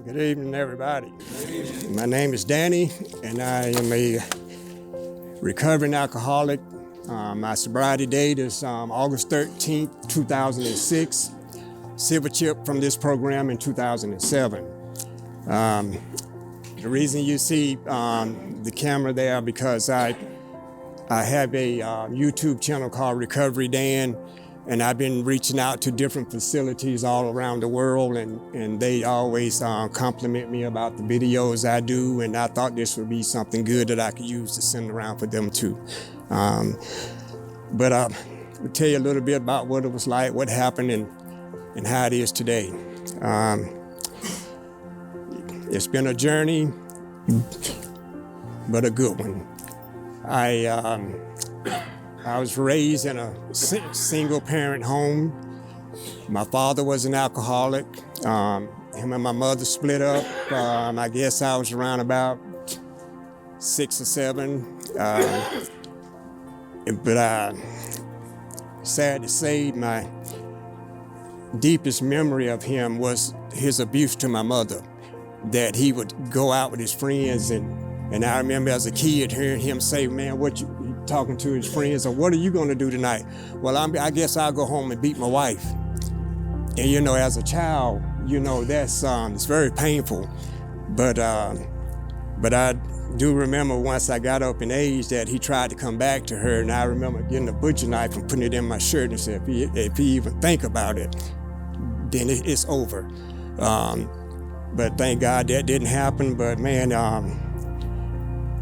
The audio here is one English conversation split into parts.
Good evening, everybody. My name is Danny, and I am a recovering alcoholic. My sobriety date is August 13th, 2006. Silver chip from this program in 2007. The reason you see the camera there because I have a YouTube channel called Recovery Dan, and I've been reaching out to different facilities all around the world, and they always compliment me about the videos I do, and I thought this would be something good that I could use to send around for them too. But I'll tell you a little bit about what it was like, what happened, and how it is today. It's been a journey, but a good one. I was raised in a single-parent home. My father was an alcoholic. Him and my mother split up. I guess I was around about 6 or 7. But sad to say, my deepest memory of him was his abuse to my mother, that he would go out with his friends, and I remember as a kid hearing him say, man, talking to his friends, or what are you gonna do tonight? Well, I guess I'll go home and beat my wife. And you know, as a child, you know, that's it's very painful. But I do remember once I got up in age that he tried to come back to her, and I remember getting a butcher knife and putting it in my shirt and said, if he even think about it, then it's over. But thank God that didn't happen. But man,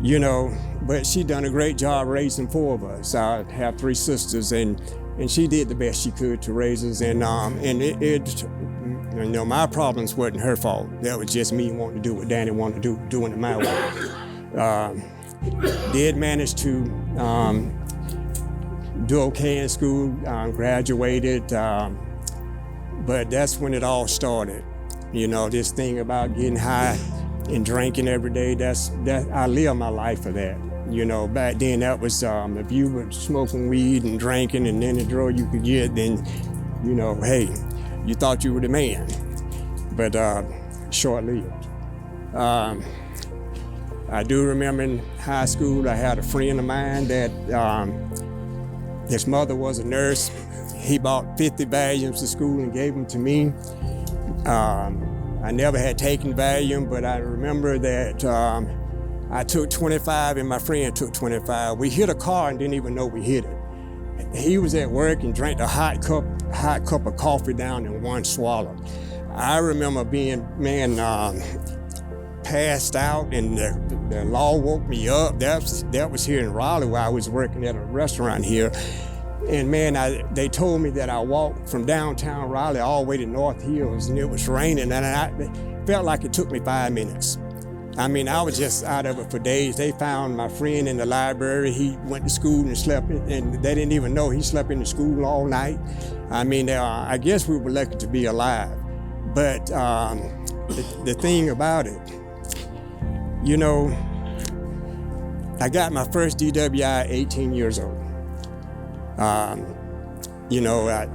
you know, but she done a great job raising 4 of us. I have 3 sisters, and she did the best she could to raise us. And it you know, my problems wasn't her fault. That was just me wanting to do what Danny wanted to do, doing it my way. Did manage to do okay in school, graduated, but that's when it all started. You know, this thing about getting high and drinking every day, I live my life for that. You know, back then that was, if you were smoking weed and drinking and then the drug you could get, then, you know, hey, you thought you were the man. But short-lived. I do remember in high school, I had a friend of mine that his mother was a nurse. He bought 50 Valiums to school and gave them to me. I never had taken Valium, but I remember that I took 25 and my friend took 25. We hit a car and didn't even know we hit it. He was at work and drank a hot cup of coffee down in one swallow. I remember being, passed out, and the law woke me up. That was here in Raleigh where I was working at a restaurant here. And man, they told me that I walked from downtown Raleigh all the way to North Hills, and it was raining, and it felt like it took me 5 minutes. I mean, I was just out of it for days. They found my friend in the library. He went to school and slept, and they didn't even know he slept in the school all night. I mean, I guess we were lucky to be alive. But the thing about it, you know, I got my first DWI at 18 years old. You know, I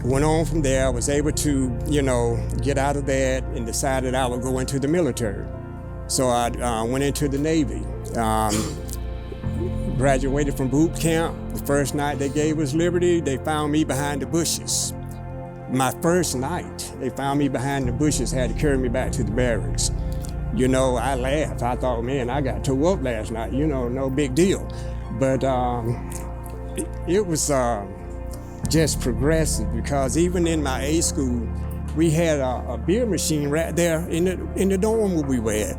went on from there. I was able to, you know, get out of that and decided I would go into the military. So I went into the Navy. Graduated from boot camp. The first night they gave us liberty, they found me behind the bushes. My first night, they found me behind the bushes, had to carry me back to the barracks. You know, I laughed. I thought, man, I got tore up last night, you know, no big deal. But it was just progressive, because even in my A school, we had a beer machine right there in the dorm where we were at.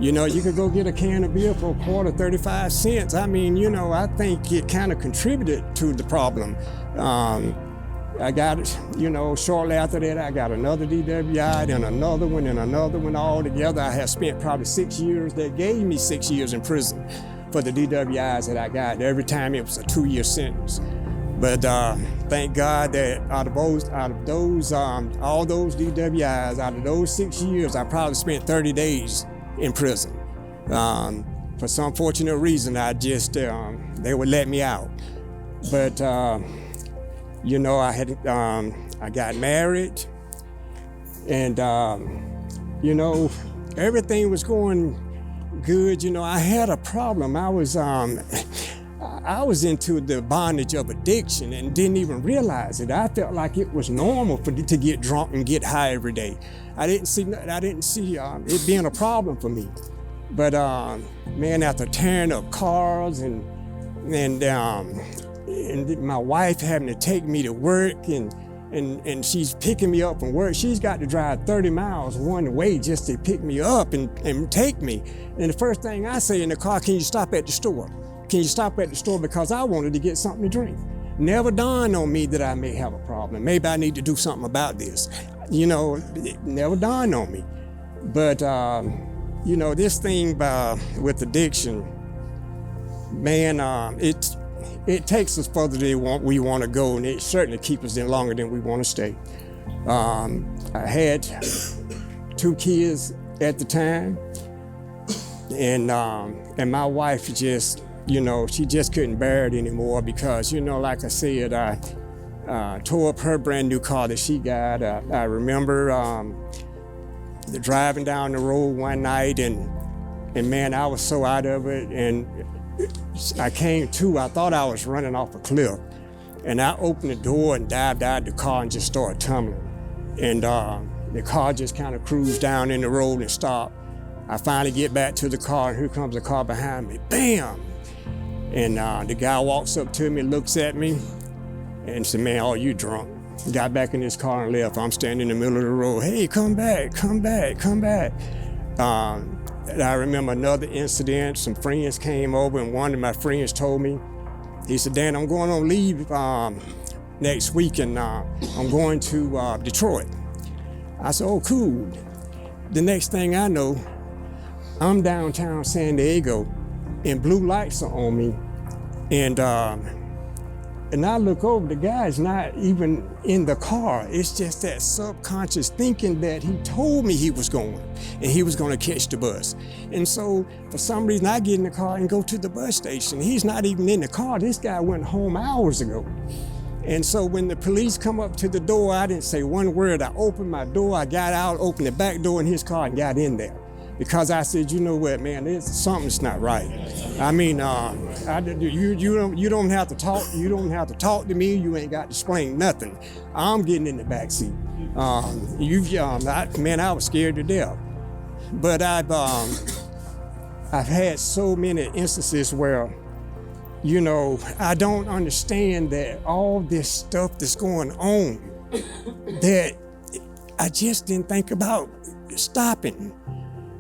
You know, you could go get a can of beer for a quarter, 35 cents. I mean, you know, I think it kind of contributed to the problem. I got it, you know, shortly after that, I got another DWI, and another one all together. I had spent probably 6 years. They gave me 6 years in prison for the DWIs that I got. Every time it was a 2-year sentence. But thank God that out of those all those DWIs, out of those 6 years, I probably spent 30 days in prison. For some fortunate reason, I just they would let me out. But you know, I got married. And, you know, everything was going good. You know, I had a problem. I was into the bondage of addiction and didn't even realize it. I felt like it was normal to get drunk and get high every day. I didn't see it being a problem for me. But man, after tearing up cars and my wife having to take me to work and she's picking me up from work. She's got to drive 30 miles one way just to pick me up and take me. And the first thing I say in the car, can you stop at the store? Can you stop at the store, because I wanted to get something to drink. Never dawned on me that I may have a problem. Maybe I need to do something about this. You know, it never dawned on me. But, you know, this thing with addiction, man, it takes us further than we want to go, and it certainly keeps us there longer than we want to stay. I had 2 kids at the time, and my wife just, you know, she just couldn't bear it anymore because, you know, like I said, I tore up her brand new car that she got. I remember driving down the road one night, and man, I was so out of it, and I came to, I thought I was running off a cliff, and I opened the door and dived out of the car and just started tumbling. And the car just kind of cruised down in the road and stopped. I finally get back to the car, and here comes the car behind me, bam! And the guy walks up to me, looks at me, and said, man, oh, you drunk. Got back in his car and left. I'm standing in the middle of the road, hey, come back, come back, come back. I remember another incident. Some friends came over, and one of my friends told me, he said, Dan, I'm going on leave next week, and I'm going to Detroit. I said, oh, cool. The next thing I know, I'm downtown San Diego, and blue lights are on me, and I look over, the guy's not even in the car. It's just that subconscious thinking that he told me he was going, and he was going to catch the bus. And so for some reason, I get in the car and go to the bus station. He's not even in the car. This guy went home hours ago. And so when the police come up to the door, I didn't say one word. I opened my door, I got out, opened the back door in his car and got in there. Because I said, you know what, man, something's not right. I mean, you don't have to talk. You don't have to talk to me. You ain't got to explain nothing. I'm getting in the back seat. Man, I was scared to death. But I've had so many instances where, you know, I don't understand that all this stuff that's going on, that I just didn't think about stopping.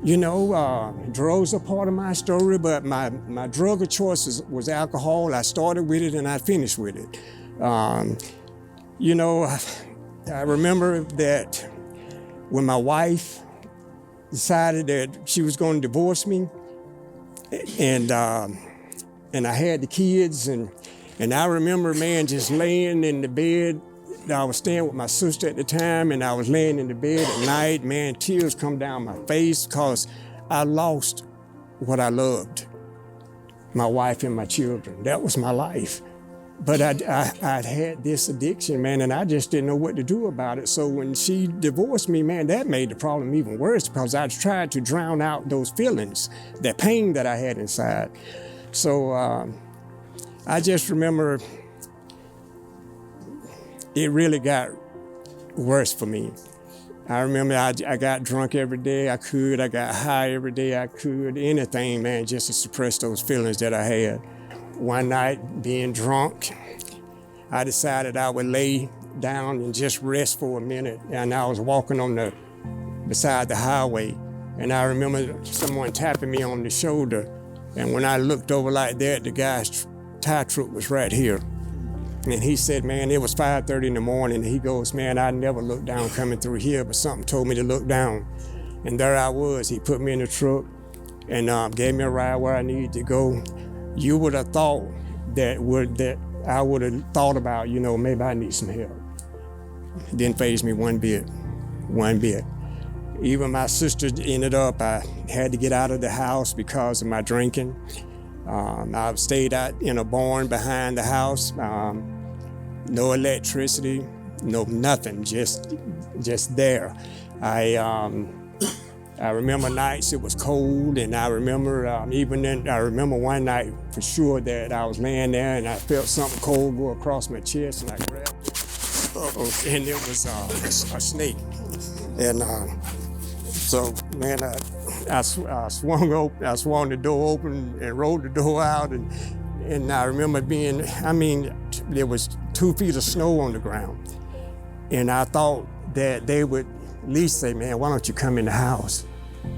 You know, drugs are part of my story, but my drug of choice was alcohol. I started with it and I finished with it. You know, I remember that when my wife decided that she was going to divorce me, and I had the kids, and I remember, man, just laying in the bed. I was staying with my sister at the time, and I was laying in the bed at night, man, tears come down my face because I lost what I loved, my wife and my children. That was my life. But I'd had this addiction, man, and I just didn't know what to do about it. So when she divorced me, man, that made the problem even worse because I tried to drown out those feelings, that pain that I had inside. So I just remember it really got worse for me. I remember I got drunk every day I could. I got high every day I could. Anything, man, just to suppress those feelings that I had. One night, being drunk, I decided I would lay down and just rest for a minute. And I was walking beside the highway. And I remember someone tapping me on the shoulder. And when I looked over like that, the guy's tie truck was right here. And he said, man, it was 5:30 in the morning. And he goes, man, I never looked down coming through here, but something told me to look down. And there I was. He put me in the truck and gave me a ride where I needed to go. You would have thought that I would have thought about, you know, maybe I need some help. It didn't faze me one bit. Even my sister ended up, I had to get out of the house because of my drinking. I stayed out in a barn behind the house. No electricity, no nothing, just there. I remember nights it was cold, and I remember even then, I remember one night for sure that I was laying there and I felt something cold go across my chest, and I grabbed it, and it was a snake. And so, man, I swung the door open and rolled the door out, and I remember there was 2 feet of snow on the ground, and I thought that they would at least say, man, why don't you come in the house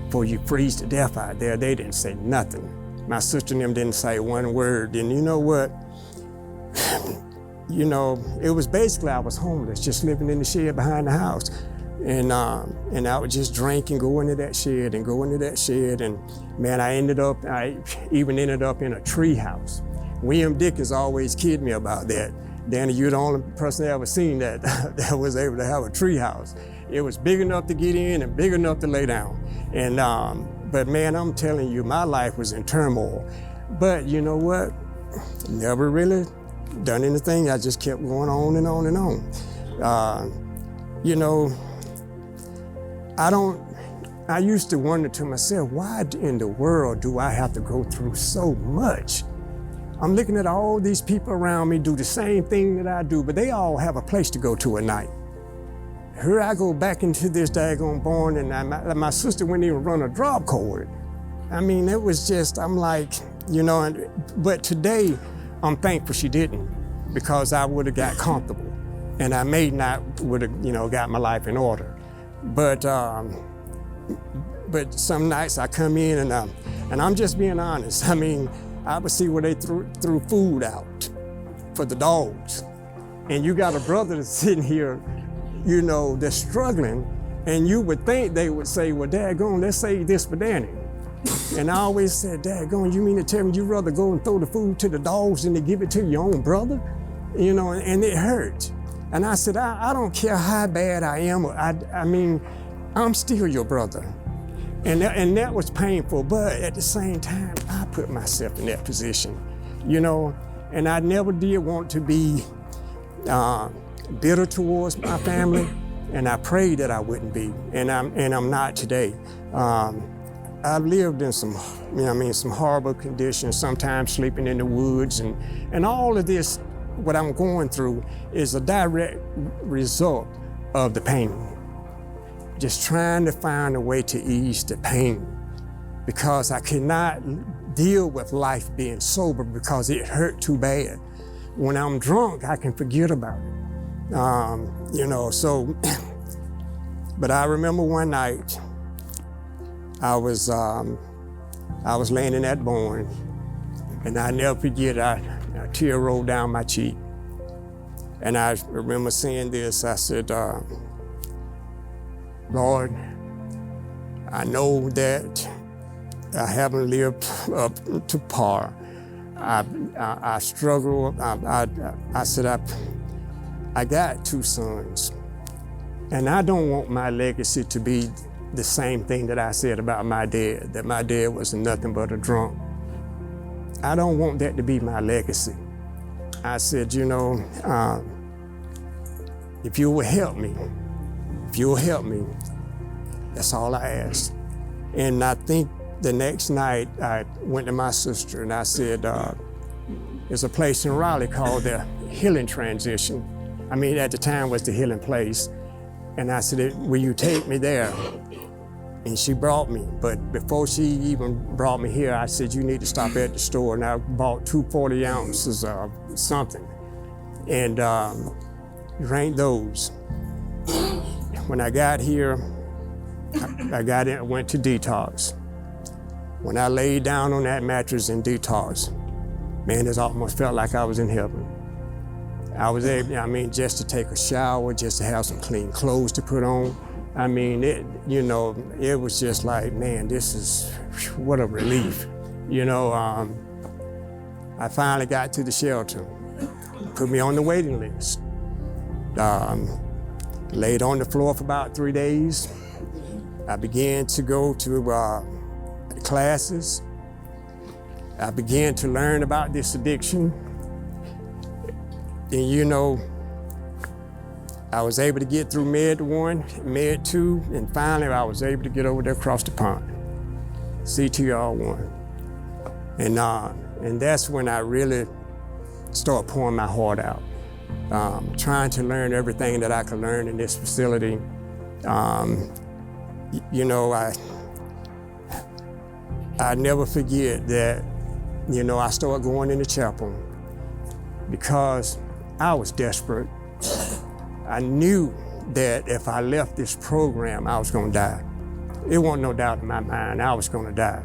before you freeze to death out there? They didn't say nothing. My sister and them didn't say one word. And you know what? It was basically I was homeless, just living in the shed behind the house. And I would just drink and go into that shed and go into that shed. And man, I even ended up in a tree house. William Dickens always kidded me about that. Danny, you're the only person I ever seen that was able to have a tree house. It was big enough to get in and big enough to lay down. And but man, I'm telling you, my life was in turmoil. But you know what? Never really done anything. I just kept going on and on and on. I used to wonder to myself, why in the world do I have to go through so much? I'm looking at all these people around me do the same thing that I do, but they all have a place to go to at night. Here I go back into this daggone barn, and my sister wouldn't even run a drop cord. I mean, it was just, I'm like, but today I'm thankful she didn't, because I would have got comfortable, and I may not would have, got my life in order. But some nights I come in and I'm just being honest. I mean, I would see where they threw food out for the dogs, and you got a brother that's sitting here, that's struggling, and you would think they would say, well, daggone, let's save this for Danny. And I always said, daggone, you mean to tell me you'd rather go and throw the food to the dogs than to give it to your own brother? And it hurt. And I said, I don't care how bad I am. I mean, I'm still your brother. And that was painful, but at the same time, I put myself in that position, and I never did want to be bitter towards my family, and I prayed that I wouldn't be, and I'm not today. I lived in some horrible conditions, sometimes sleeping in the woods, and all of this, what I'm going through, is a direct result of the pain. Just trying to find a way to ease the pain, because I could not deal with life being sober because it hurt too bad. When I'm drunk, I can forget about it. But I remember one night, I was laying in that barn, and I never forget, a tear rolled down my cheek. And I remember saying this, I said, Lord, I know that I haven't lived up to par. I struggle. I said, I got 2 sons, and I don't want my legacy to be the same thing that I said about my dad, that my dad was nothing but a drunk. I don't want that to be my legacy. I said, if you will help me, that's all I asked. And I think the next night I went to my sister and I said, there's a place in Raleigh called the Healing Transition. At the time was the Healing Place. And I said, will you take me there? And she brought me, but before she even brought me here, I said, you need to stop at the store. And I bought 2 40 ounces of something and drank those. When I got here, I got in, went to detox. When I laid down on that mattress in detox, man, it almost felt like I was in heaven. I was able, just to take a shower, just to have some clean clothes to put on. It was just like, man, this is, what a relief. I finally got to the shelter, put me on the waiting list. Laid on the floor for about 3 days. I began to go to classes. I began to learn about this addiction. And I was able to get through Med 1, Med 2, and finally I was able to get over there across the pond, CTR 1. And that's when I really started pouring my heart out, trying to learn everything that I could learn in this facility. You know, I never forget that, you know, I started going in the chapel because I was desperate. I knew that if I left this program, I was gonna die. It wasn't no doubt in my mind, I was gonna die.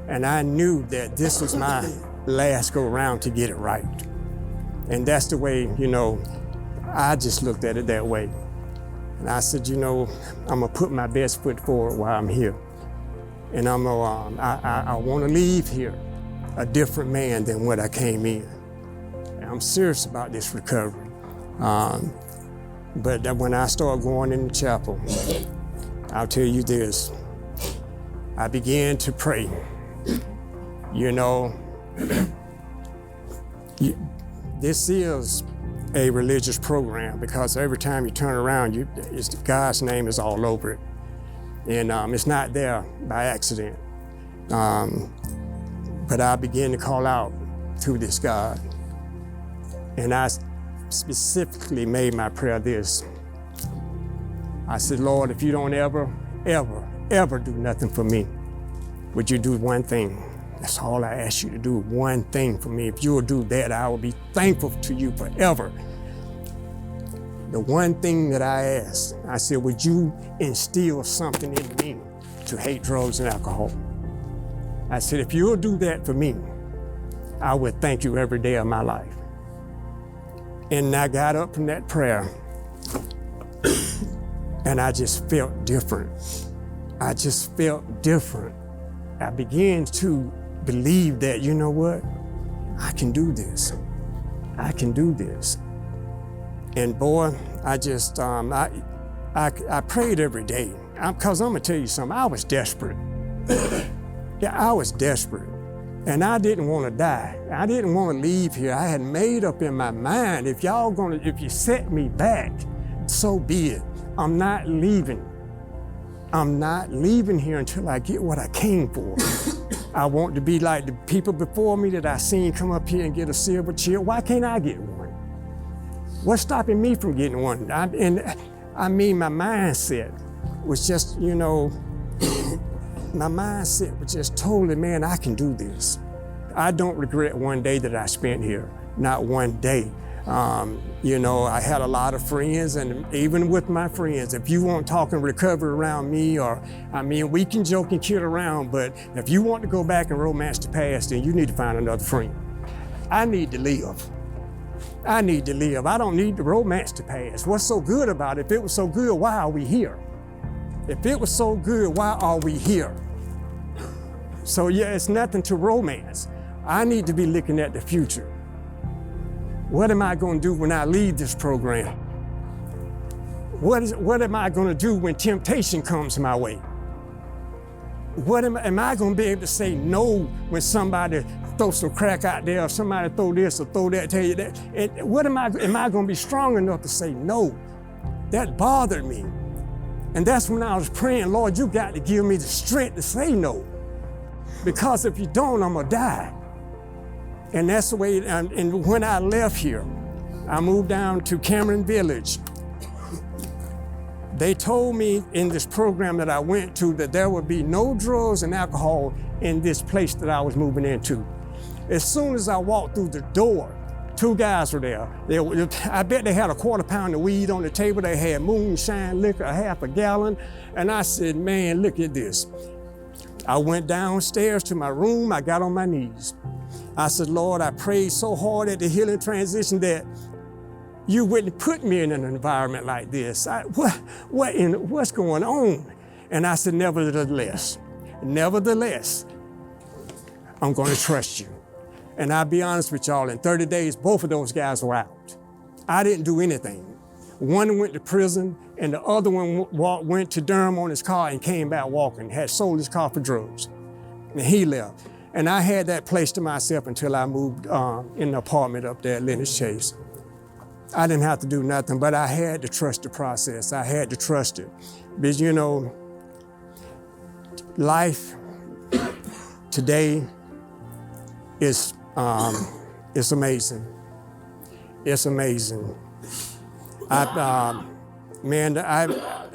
And I knew that this was my last go around to get it right. And that's the way, you know, I just looked at it that way. And I said, you know, I'm gonna put my best foot forward while I'm here. And I wanna leave here a different man than what I came in. And I'm serious about this recovery. But when I started going in the chapel, I'll tell you this, I began to pray. You know, this is a religious program because every time you turn around, God's name is all over it. And it's not there by accident. But I began to call out to this God. And I specifically made my prayer this. I said, Lord, if you don't ever do nothing for me, would you do one thing? That's all I ask you to do, one thing for me. If you will do that, I will be thankful to you forever. The one thing that I asked, I said, would you instill something in me to hate drugs and alcohol? I said, if you'll do that for me, I would thank you every day of my life. And I got up from that prayer and I just felt different. I just felt different. I began to believe that, you know what? I can do this. I can do this. And boy, I just, I prayed every day. Because I'm gonna tell you something, I was desperate. Yeah, I was desperate. And I didn't want to die. I didn't want to leave here. I had made up in my mind, if you set me back, so be it. I'm not leaving. I'm not leaving here until I get what I came for. I want to be like the people before me that I seen come up here and get a silver chair. Why can't I get one? What's stopping me from getting one? My mindset was just, you know, my mindset was just totally, man, I can do this. I don't regret one day that I spent here, not one day. You know, I had a lot of friends, and even with my friends, if you want talking recovery around me, we can joke and kid around, but if you want to go back and romance the past, then you need to find another friend. I need to live. I need to live. I don't need to romance the past. What's so good about it? If it was so good, why are we here? If it was so good, why are we here? So yeah, it's nothing to romance. I need to be looking at the future. What am I going to do when I leave this program? What am I going to do when temptation comes my way? Am I going to be able to say no when somebody throws some crack out there, or somebody throw this or throw that, tell you that? Am I going to be strong enough to say no? That bothered me. And that's when I was praying, Lord, you got to give me the strength to say no. Because if you don't, I'm going to die. And that's the way, and when I left here, I moved down to Cameron Village. They told me in this program that I went to that there would be no drugs and alcohol in this place that I was moving into. As soon as I walked through the door, two guys were there. I bet they had a quarter pound of weed on the table. They had moonshine liquor, a half a gallon. And I said, man, look at this. I went downstairs to my room. I got on my knees. I said, Lord, I prayed so hard at the healing transition that you wouldn't put me in an environment like this. What's going on? And I said, nevertheless, I'm going to trust you. And I'll be honest with y'all, in 30 days, both of those guys were out. I didn't do anything. One went to prison, and the other one went to Durham on his car and came back walking, had sold his car for drugs. And he left. And I had that place to myself until I moved in the apartment up there at Lennox Chase. I didn't have to do nothing, but I had to trust the process. I had to trust it. Because, you know, life today is it's amazing. It's amazing. I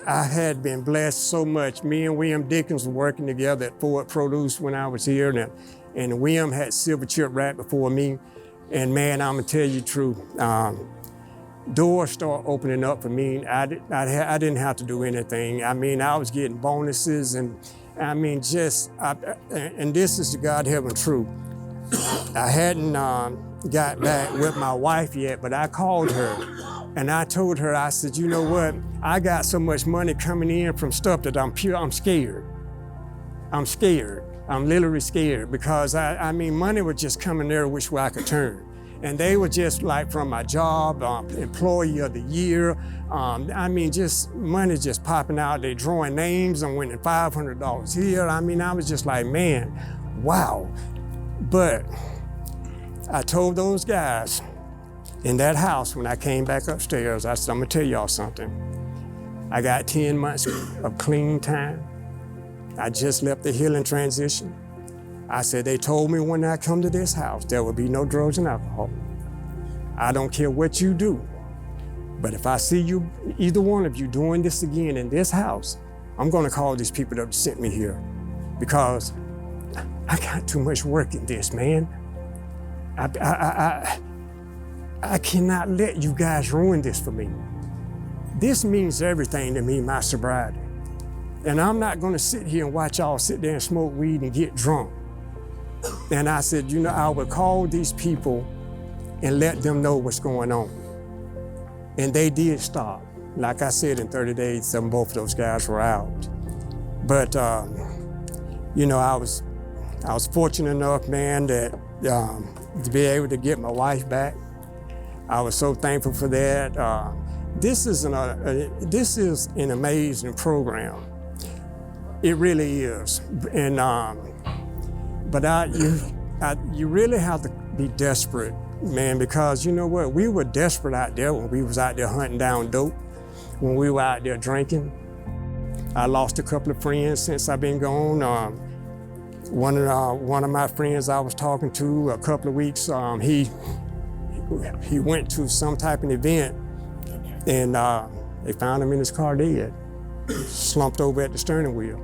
had been blessed so much. Me and William Dickens were working together at Ford Produce when I was here, and William had silver chip right before me. And man, I'm gonna tell you the truth. Doors started opening up for me. I didn't have to do anything. I mean, I was getting bonuses, and I mean, and this is the God-heaven truth. I hadn't got back with my wife yet, but I called her and I told her, I said, you know what? I got so much money coming in from stuff that I'm scared. I'm scared. I'm literally scared because I mean, money was just coming there which way I could turn. And they were just like from my job, employee of the year. I mean, just money just popping out. They drawing names. I'm winning $500 here. I mean, I was just like, man, wow. But I told those guys in that house when I came back upstairs, I said, I'm gonna tell y'all something. I got 10 months of clean time. I just left the healing transition. I said, they told me when I come to this house, there will be no drugs and alcohol. I don't care what you do, but if I see you, either one of you doing this again in this house, I'm gonna call these people that sent me here because I got too much work in this, man. I cannot let you guys ruin this for me. This means everything to me, my sobriety. And I'm not gonna sit here and watch y'all sit there and smoke weed and get drunk. And I said, you know, I would call these people and let them know what's going on. And they did stop. Like I said, in 30 days, both of those guys were out. But, you know, I was fortunate enough, man, that to be able to get my wife back. I was so thankful for that. This is an amazing program. It really is. And but you really have to be desperate, man, because you know what? We were desperate out there when we was out there hunting down dope, when we were out there drinking. I lost a couple of friends since I've been gone. One of my friends I was talking to a couple of weeks, he went to some type of event and they found him in his car dead, slumped over at the steering wheel.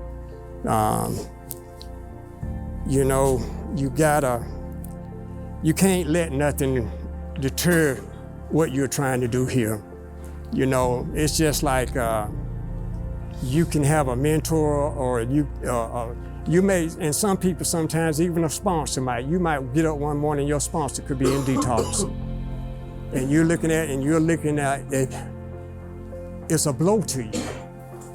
You know, you can't let nothing deter what you're trying to do here. You know, it's just like you can have a mentor or you may, and some people sometimes even a sponsor you might get up one morning, your sponsor could be in detox. And you're looking at it, it's a blow to you.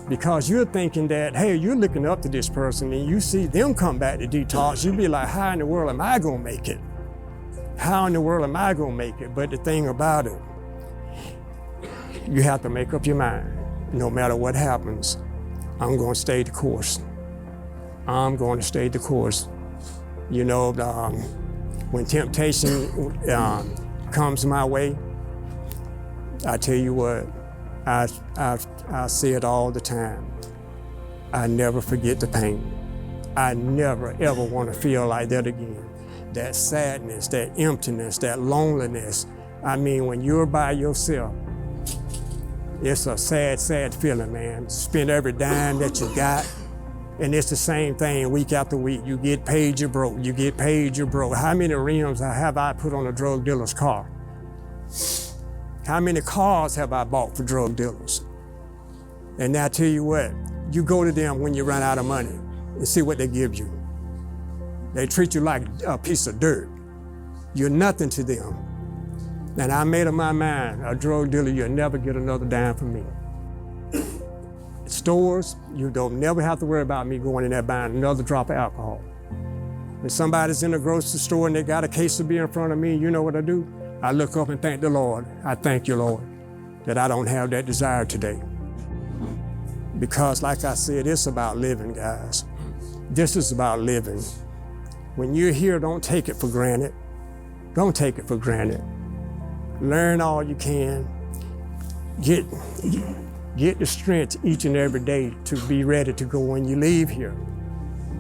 Because you're thinking that, hey, you're looking up to this person and you see them come back to detox, you'd be like, how in the world am I gonna make it? How in the world am I gonna make it? But the thing about it, you have to make up your mind. No matter what happens, I'm gonna stay the course. I'm going to stay the course. You know, when temptation comes my way, I tell you what, I say it all the time. I never forget the pain. I never, ever want to feel like that again. That sadness, that emptiness, that loneliness. I mean, when you're by yourself, it's a sad, sad feeling, man. Spend every dime that you got. And it's the same thing week after week. You get paid, you're broke. You get paid, you're broke. How many rims have I put on a drug dealer's car? How many cars have I bought for drug dealers? And now I tell you what, you go to them when you run out of money and see what they give you. They treat you like a piece of dirt. You're nothing to them. And I made up my mind, a drug dealer, you'll never get another dime from me. Stores, you don't never have to worry about me going in there buying another drop of alcohol. When somebody's in a grocery store and they got a case of beer in front of me, you know what I do? I look up and thank the Lord. I thank you, Lord, that I don't have that desire today. Because like I said, it's about living, guys. This is about living. When you're here, don't take it for granted. Don't take it for granted. Learn all you can. Get the strength each and every day to be ready to go when you leave here,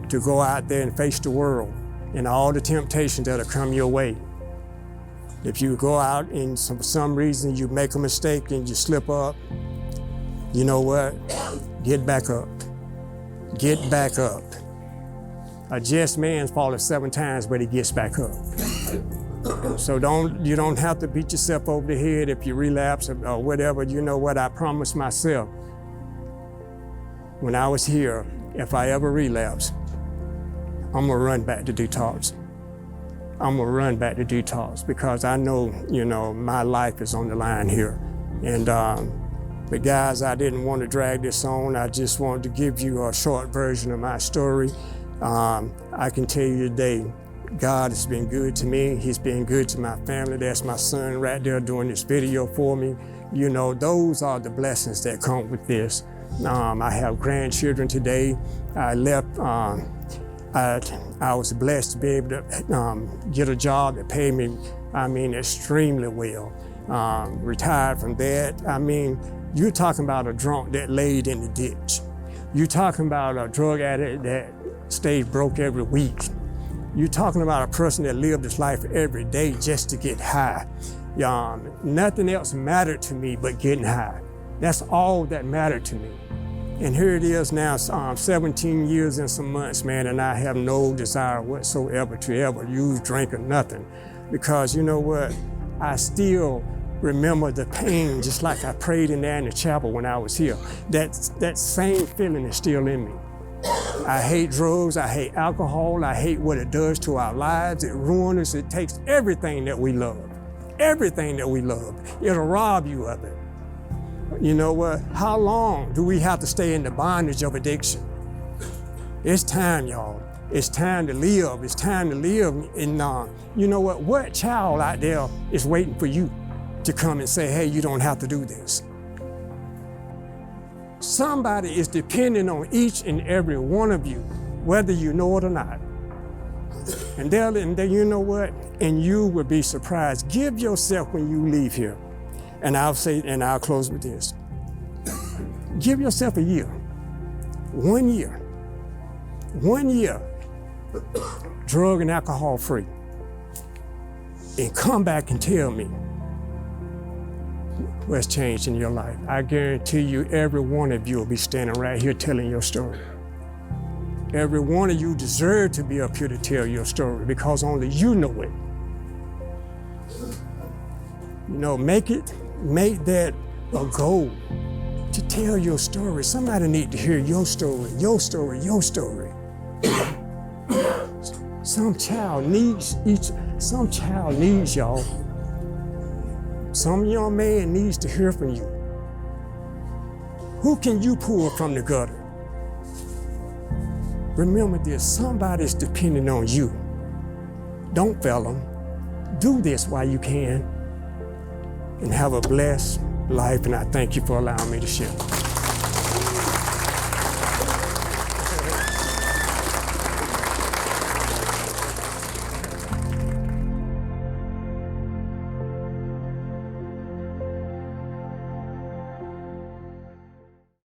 to go out there and face the world and all the temptations that'll come your way. If you go out and for some reason you make a mistake and you slip up, you know what? Get back up. Get back up. A just man falls 7 times, but he gets back up. So you don't have to beat yourself over the head if you relapse or whatever. You know what? I promised myself when I was here, if I ever relapse, I'm gonna run back to detox. I'm gonna run back to detox because I know, my life is on the line here. And but guys, I didn't want to drag this on. I just wanted to give you a short version of my story. I can tell you today, God has been good to me. He's been good to my family. That's my son right there doing this video for me. Those are the blessings that come with this. I have grandchildren today. I left, I was blessed to be able to get a job that paid me, extremely well. Retired from that. You're talking about a drunk that laid in the ditch. You're talking about a drug addict that stayed broke every week. You're talking about a person that lived his life every day just to get high. Nothing else mattered to me but getting high. That's all that mattered to me. And here it is now, 17 years and some months, man, and I have no desire whatsoever to ever use drink or nothing. Because you know what? I still remember the pain, just like I prayed in there in the chapel when I was here. That same feeling is still in me. I hate drugs, I hate alcohol, I hate what it does to our lives. It ruins us, it takes everything that we love. Everything that we love. It'll rob you of it. You know what? How long do we have to stay in the bondage of addiction? It's time, y'all. It's time to live. It's time to live. And you know what? What child out there is waiting for you to come and say, hey, you don't have to do this? Somebody is depending on each and every one of you, whether you know it or not. And you know what? And you will be surprised. Give yourself when you leave here. And I'll close with this. Give yourself a year. 1 year. 1 year. Drug and alcohol free. And come back and tell me what's changed in your life. I guarantee you every one of you will be standing right here telling your story. Every one of you deserve to be up here to tell your story because only you know it. Make that a goal to tell your story. Somebody needs to hear your story, your story, your story. Some child needs y'all. Some young man needs to hear from you. Who can you pull from the gutter? Remember this, somebody's depending on you. Don't fail them. Do this while you can. And have a blessed life, and I thank you for allowing me to share.